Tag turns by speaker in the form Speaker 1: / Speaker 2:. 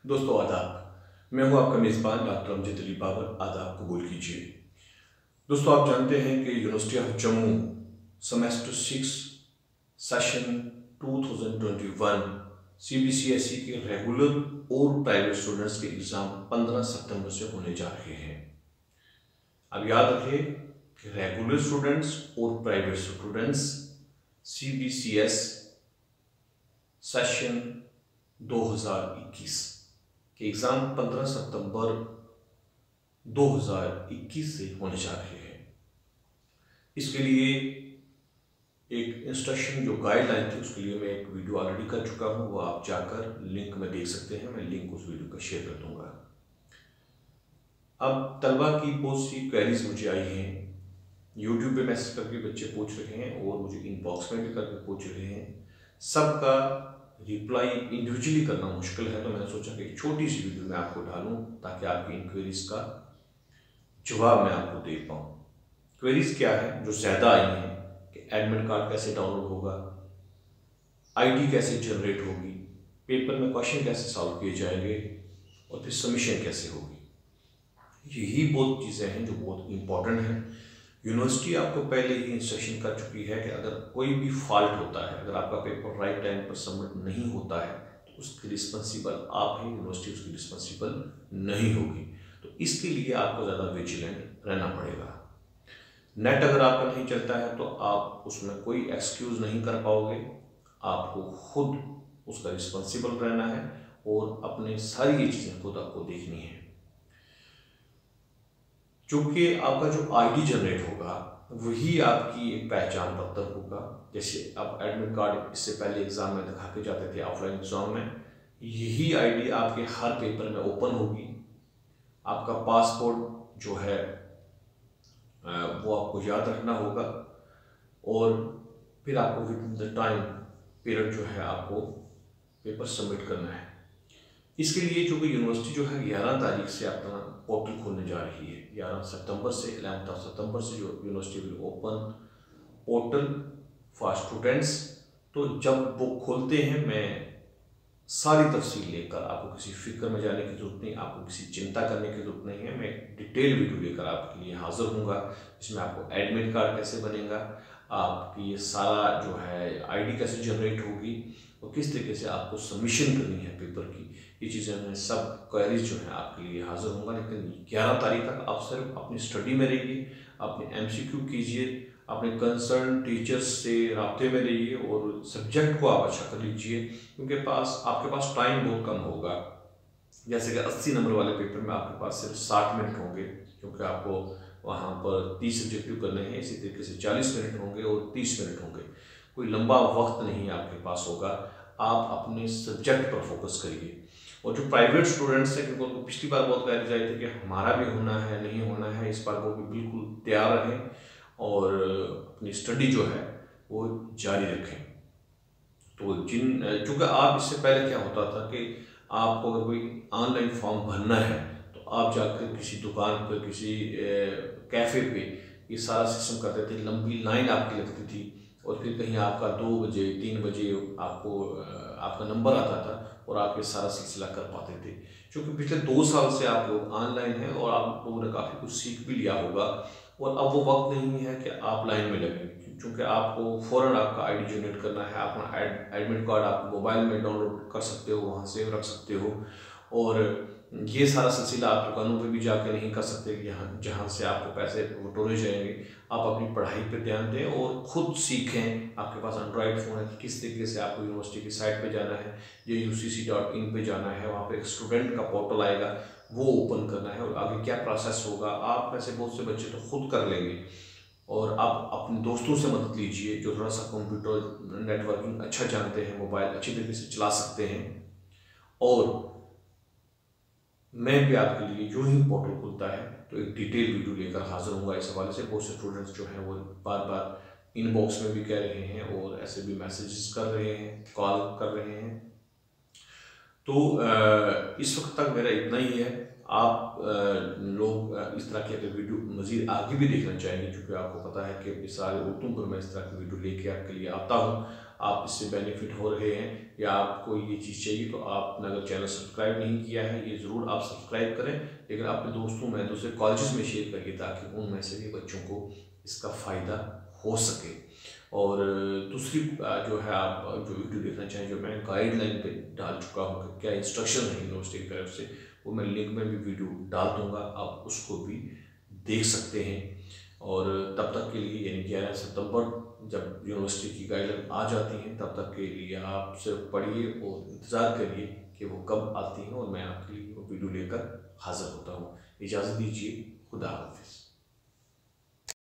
Speaker 1: दोस्तों आदाब। मैं हूं आपका मेज़बान डॉक्टर अमजद अली बाबर। आदाब कबूल कीजिए। दोस्तों आप जानते हैं कि university of Jammu semester 6 session 2021 CBCSE के रेगुलर और प्राइवेट स्टूडेंट्स के एग्ज़ाम 15 सितंबर से होने जा रहे हैं। अब याद रखें कि रेगुलर स्टूडेंट्स और प्राइवेट स्टूडेंट्स CBCS सेशन 2021 के एग्ज़ाम 15 सितंबर 2021 से होने जा रहे हैं। इसके लिए एक इंस्ट्रक्शन जो गाइडलाइन थी उसके लिए मैं एक वीडियो ऑलरेडी कर चुका हूं, वो आप जाकर लिंक में देख सकते हैं। मैं लिंक उस वीडियो का शेयर कर दूंगा। अब तलबा की बहुत सी क्वेरीज मुझे आई हैं, यूट्यूब पे मैसेज करके बच्चे पूछ रहे हैं और मुझे इनबॉक्स में भी करके पूछ रहे हैं। सबका रिप्लाई इंडिविजुअली करना मुश्किल है, तो मैंने सोचा कि एक छोटी सी वीडियो मैं आपको डालूं ताकि आपकी इंक्वायरीज का जवाब मैं आपको दे पाऊँ। क्वेरीज क्या है जो ज़्यादा आई हैं कि एडमिट कार्ड कैसे डाउनलोड होगा, आईडी कैसे जनरेट होगी, पेपर में क्वेश्चन कैसे सॉल्व किए जाएंगे और फिर सबमिशन कैसे होगी। यही बहुत चीज़ें हैं जो बहुत इंपॉर्टेंट हैं। यूनिवर्सिटी आपको पहले ही इंस्ट्रक्शन कर चुकी है कि अगर कोई भी फॉल्ट होता है, अगर आपका पेपर राइट टाइम पर सबमिट नहीं होता है तो उसकी रिस्पॉन्सिबल आप हैं, यूनिवर्सिटी उसकी रिस्पॉन्सिबल नहीं होगी। तो इसके लिए आपको ज़्यादा विजिलेंट रहना पड़ेगा। नेट अगर आपका नहीं चलता है तो आप उसमें कोई एक्सक्यूज़ नहीं कर पाओगे, आपको खुद उसका रिस्पॉन्सिबल रहना है और अपने सारी ये चीज़ें खुद आपको देखनी है। चूँकि आपका जो आईडी जनरेट होगा वही आपकी एक पहचान पत्र होगा। जैसे आप एडमिट कार्ड इससे पहले एग्ज़ाम में दिखा के जाते थे ऑफलाइन एग्ज़ाम में, यही आईडी आपके हर पेपर में ओपन होगी। आपका पासपोर्ट जो है वो आपको याद रखना होगा और फिर आपको with in the time period जो है आपको पेपर सबमिट करना है। इसके लिए चूँकि यूनिवर्सिटी जो है 11 तारीख से अपना पोर्टल खोलने जा रही है। 11 सितंबर से 11 सितंबर से जो university will open portal for students. तो जब वो खोलते हैं मैं सारी तफसील लेकर, आपको किसी फिक्र में जाने की ज़रूरत नहीं, आपको किसी चिंता करने की ज़रूरत नहीं है। मैं एक डिटेल वीडियो लेकर आपके लिए हाज़िर हूँगा, जिसमें आपको एडमिट कार्ड कैसे बनेगा, आपकी ये सारा जो है आईडी कैसे जनरेट होगी और किस तरीके से आपको सबमिशन करनी है पेपर की, ये चीज़ें मैं सब क्वेरीज जो है आपके लिए हाज़िर होऊंगा। लेकिन 11 तारीख तक आप सिर्फ अपनी स्टडी में रहिए, अपने MCQ कीजिए, अपने कंसर्न टीचर्स से राब्ते में रहिए और सब्जेक्ट को आप अच्छा कर लीजिए, क्योंकि आपके पास टाइम बहुत कम होगा। जैसे कि 80 नंबर वाले पेपर में आपके पास सिर्फ 60 मिनट होंगे, क्योंकि आपको वहाँ पर 30 सब्जेक्टिव करने हैं। इसी तरीके से 40 मिनट होंगे और 30 मिनट होंगे। कोई लंबा वक्त नहीं आपके पास होगा। आप अपने सब्जेक्ट पर फोकस करिए। और जो प्राइवेट स्टूडेंट्स हैं, क्योंकि पिछली बार बहुत क्वेरीज आई थी कि हमारा भी होना है नहीं होना है, इस बार वो भी बिल्कुल तैयार रहें और अपनी स्टडी जो है वो जारी रखें। तो चूँकि आप इससे पहले क्या होता था कि आपको अगर कोई ऑनलाइन फॉर्म भरना है तो आप जाकर किसी दुकान पर, किसी कैफ़े पे ये सारा सिस्टम करते थे, लंबी लाइन आपकी लगती थी और फिर कहीं आपका 2 बजे 3 बजे आपको आपका नंबर आता था और आप ये सारा सिलसिला कर पाते थे। क्योंकि पिछले 2 साल से आप लोग ऑनलाइन हैं और आप लोगों ने काफ़ी कुछ सीख भी लिया होगा और अब वो वक्त नहीं है कि आप लाइन में लगेंगे, क्योंकि आपको फ़ौरन आपका आईडी जनरेट करना है। अपना एडमिट कार्ड आप मोबाइल में डाउनलोड कर सकते हो, वहाँ सेव रख सकते हो और ये सारा सिलसिला आप दुकानों पे भी जाकर नहीं कर सकते कि जहाँ से आपको पैसे बटोरे जाएंगे। आप अपनी पढ़ाई पे ध्यान दें और ख़ुद सीखें। आपके पास एंड्रॉयड फ़ोन है कि किस तरीके से आपको यूनिवर्सिटी की साइट पे जाना है, UCC.in पे जाना है, वहाँ पे एक स्टूडेंट का पोर्टल आएगा, वो ओपन करना है और आगे क्या प्रोसेस होगा। आप में से बहुत से बच्चे तो खुद कर लेंगे और आप अपने दोस्तों से मदद लीजिए जो थोड़ा सा कंप्यूटर नेटवर्किंग अच्छा जानते हैं, मोबाइल अच्छी तरीके से चला सकते हैं। और मैं भी आपके लिए जो ही पोर्टल खुलता है तो एक डिटेल वीडियो लेकर हाजिर हूँगा इस हवाले से। बहुत से स्टूडेंट्स जो हैं वो बार बार इनबॉक्स में भी कह रहे हैं और ऐसे भी मैसेजेस कर रहे हैं, कॉल कर रहे हैं। तो इस वक्त तक मेरा इतना ही है। आप लोग इस तरह की अगर वीडियो मज़ीद आगे भी देखना चाहेंगे, क्योंकि आपको पता है कि इस सारे उर्दू पर मैं इस तरह की वीडियो लेके आपके लिए आता हूँ, आप इससे बेनिफिट हो रहे हैं या आपको ये चीज़ चाहिए, तो आपने अगर चैनल सब्सक्राइब नहीं किया है, ये ज़रूर आप सब्सक्राइब करें, लेकिन अपने दोस्तों में दूसरे कॉलेजेस में शेयर करिए ताकि उनमें से भी बच्चों को इसका फ़ायदा हो सके। और दूसरी जो है, आप जो वीडियो देखना चाहें, जो मैं गाइडलाइन पे डाल चुका हूँ कि क्या इंस्ट्रक्शन है यूनिवर्सिटी की तरफ से, वो मैं लिंक में भी वीडियो डाल दूँगा, आप उसको भी देख सकते हैं। और तब तक के लिए यानी 11 सितंबर जब यूनिवर्सिटी की गाइडलाइन आ जाती हैं, तब तक के लिए आप सिर्फ पढ़िए और इंतज़ार करिए कि वो कब आती हैं और मैं आपके लिए वो वीडियो लेकर हाज़िर होता हूँ। इजाज़त दीजिए, खुदा हाफ़िज़।